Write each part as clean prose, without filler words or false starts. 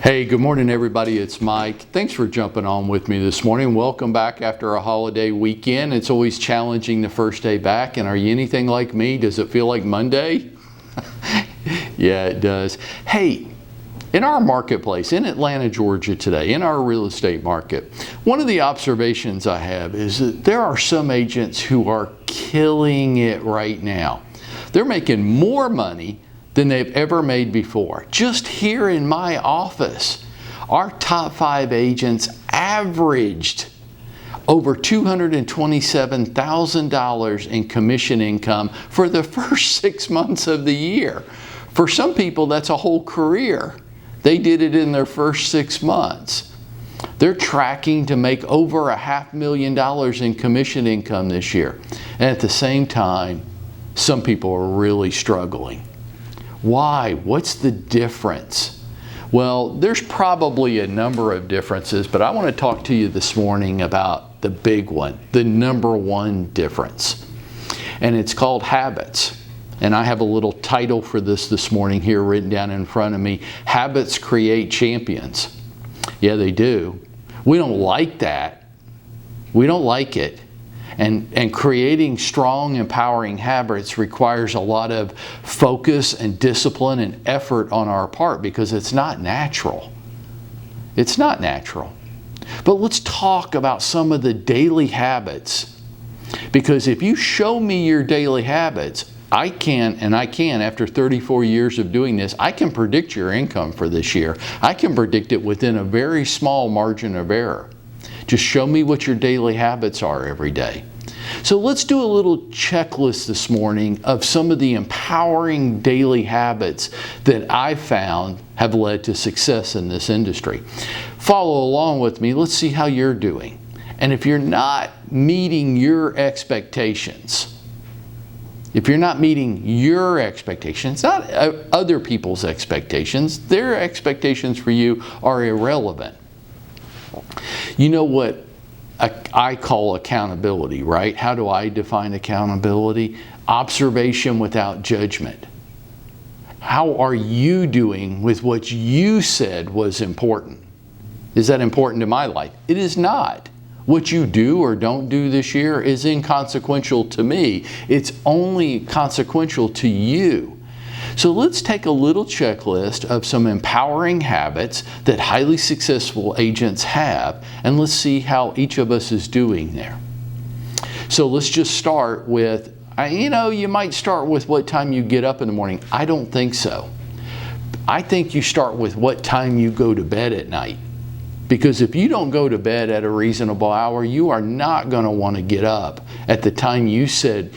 Hey, good morning everybody, it's Mike. Thanks for jumping on with me this morning. Welcome back after a holiday weekend. It's always challenging the first day back, and are you anything like me? Does it feel like Monday? Yeah, it does. Hey, in our marketplace in Atlanta, Georgia today, in our real estate market, one of the observations I have is that there are some agents who are killing it right now. They're making more money than they've ever made before. Just here in my office, our top 5 agents averaged over $227,000 in commission income for the first 6 months of the year. For some people, that's a whole career. They did it in their first 6 months. They're tracking to make over $500,000 in commission income this year. And at the same time, some people are really struggling. Why? What's the difference? Well, there's probably a number of differences, but I want to talk to you this morning about the big one, the number one difference. And it's called habits. And I have a little title for this morning here written down in front of me. Habits create champions. Yeah, they do. We don't like that. We don't like it. And creating strong, empowering habits requires a lot of focus and discipline and effort on our part because it's not natural. It's not natural. But let's talk about some of the daily habits, because if you show me your daily habits, I can after 34 years of doing this, I can predict your income for this year. I can predict it within a very small margin of error. Just show me what your daily habits are every day. So let's do a little checklist this morning of some of the empowering daily habits that I found have led to success in this industry. Follow along with me. Let's see how you're doing. And if you're not meeting your expectations, not other people's expectations, their expectations for you are irrelevant. You know what I call accountability, right? How do I define accountability? Observation without judgment. How are you doing with what you said was important? Is that important to my life? It is not. What you do or don't do this year is inconsequential to me. It's only consequential to you. So let's take a little checklist of some empowering habits that highly successful agents have, and let's see how each of us is doing there. So let's just start with, you might start with what time you get up in the morning. I don't think so. I think you start with what time you go to bed at night. Because if you don't go to bed at a reasonable hour, you are not going to want to get up at the time you said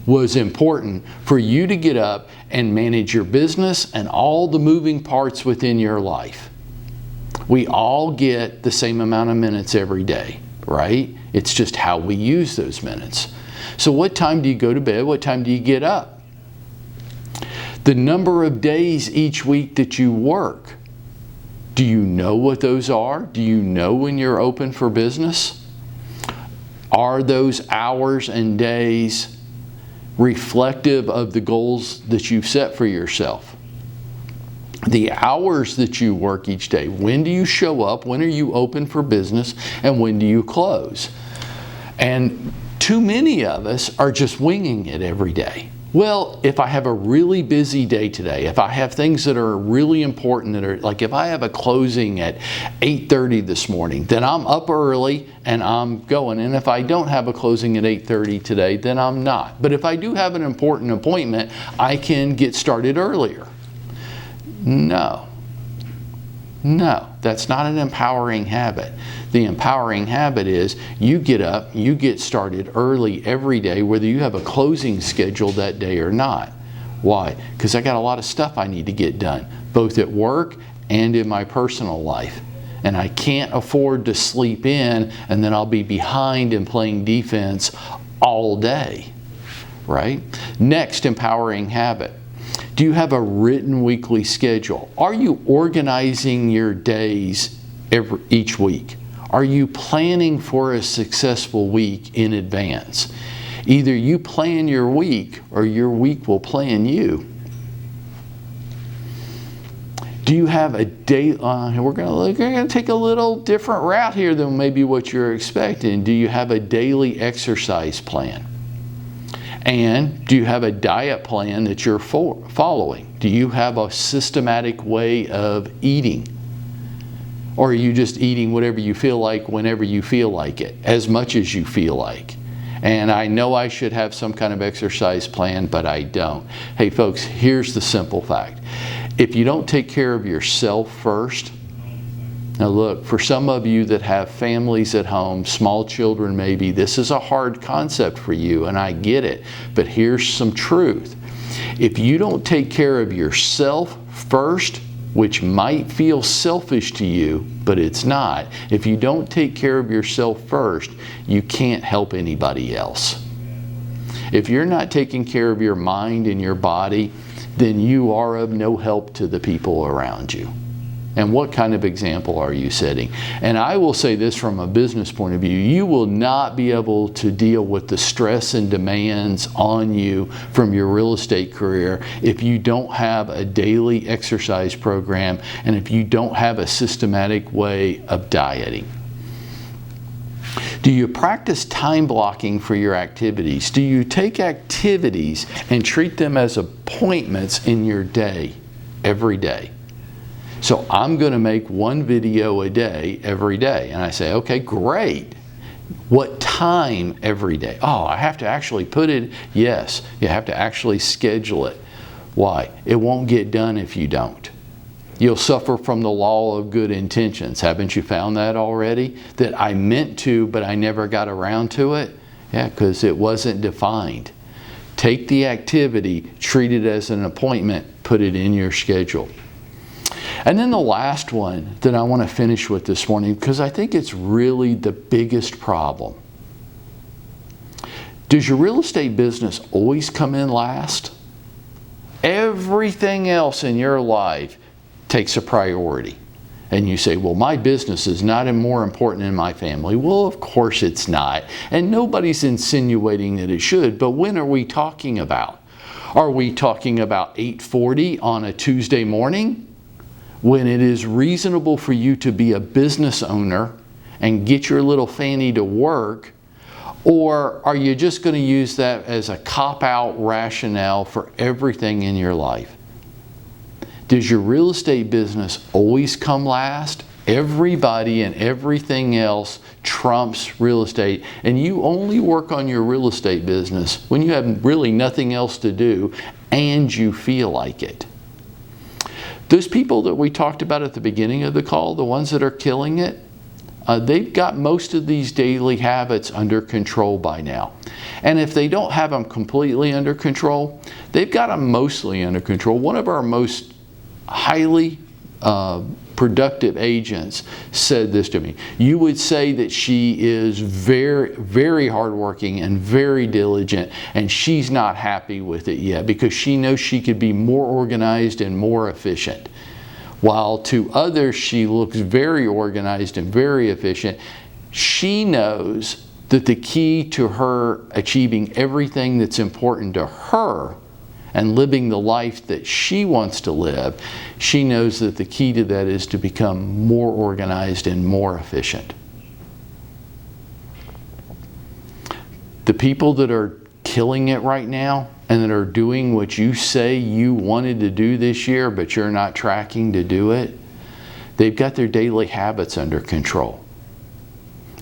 was important for you to get up and manage your business and all the moving parts within your life. We all get the same amount of minutes every day, right? It's just how we use those minutes. So what time do you go to bed? What time do you get up? The number of days each week that you work. Do you know what those are? Do you know when you're open for business? Are those hours and days reflective of the goals that you've set for yourself? The hours that you work each day. When do you show up? When are you open for business? And when do you close? And too many of us are just winging it every day. Well, if I have a really busy day today, if I have things that are really important, that are like if I have a closing at 8:30 this morning, then I'm up early and I'm going. And if I don't have a closing at 8:30 today, then I'm not. But if I do have an important appointment, I can get started earlier. No, that's not an empowering habit. The empowering habit is you get up, you get started early every day, whether you have a closing schedule that day or not. Why? Because I got a lot of stuff I need to get done, both at work and in my personal life. And I can't afford to sleep in and then I'll be behind and playing defense all day, right? Next empowering habit. Do you have a written weekly schedule? Are you organizing your days each week? Are you planning for a successful week in advance? Either you plan your week or your week will plan you. Do you have a day? We're going to take a little different route here than maybe what you're expecting. Do you have a daily exercise plan? And do you have a diet plan that you're following? Do you have a systematic way of eating? Or are you just eating whatever you feel like whenever you feel like it, as much as you feel like? And I know I should have some kind of exercise plan, but I don't. Hey folks, here's the simple fact. If you don't take care of yourself first, now look, for some of you that have families at home, small children maybe, this is a hard concept for you, and I get it. But here's some truth. If you don't take care of yourself first, which might feel selfish to you, but it's not. If you don't take care of yourself first, you can't help anybody else. If you're not taking care of your mind and your body, then you are of no help to the people around you. And what kind of example are you setting? And I will say this from a business point of view, you will not be able to deal with the stress and demands on you from your real estate career if you don't have a daily exercise program and if you don't have a systematic way of dieting. Do you practice time blocking for your activities? Do you take activities and treat them as appointments in your day, every day? So I'm going to make one video a day, every day. And I say, okay, great. What time every day? Oh, I have to actually put it. Yes, you have to actually schedule it. Why? It won't get done if you don't. You'll suffer from the law of good intentions. Haven't you found that already? That I meant to, but I never got around to it? Yeah, because it wasn't defined. Take the activity, treat it as an appointment, put it in your schedule. And then the last one that I want to finish with this morning, because I think it's really the biggest problem. Does your real estate business always come in last? Everything else in your life takes a priority. And you say, well, my business is not more important than my family. Well, of course it's not. And nobody's insinuating that it should, but when are we talking about? Are we talking about 8:40 on a Tuesday morning? When it is reasonable for you to be a business owner and get your little fanny to work? Or are you just going to use that as a cop-out rationale for everything in your life? Does your real estate business always come last? Everybody and everything else trumps real estate, and you only work on your real estate business when you have really nothing else to do and you feel like it. Those people that we talked about at the beginning of the call, the ones that are killing it, they've got most of these daily habits under control by now. And if they don't have them completely under control, they've got them mostly under control. One of our most highly productive agents said this to me. You would say that she is very, very hardworking and very diligent, and she's not happy with it yet because she knows she could be more organized and more efficient. While to others, she looks very organized and very efficient. She knows that the key to her achieving everything that's important to her and living the life that she wants to live, she knows that the key to that is to become more organized and more efficient. The people that are killing it right now and that are doing what you say you wanted to do this year, but you're not tracking to do it, they've got their daily habits under control.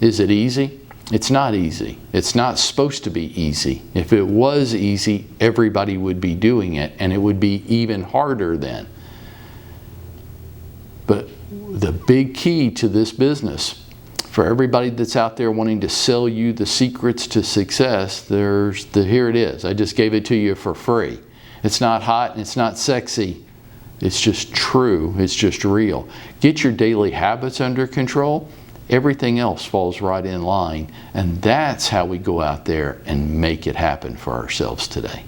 Is it easy? It's not easy. It's not supposed to be easy. If it was easy, everybody would be doing it, and it would be even harder then. But the big key to this business, for everybody that's out there wanting to sell you the secrets to success, here it is. I just gave it to you for free. It's not hot and it's not sexy. It's just true. It's just real. Get your daily habits under control. Everything else falls right in line, and that's how we go out there and make it happen for ourselves today.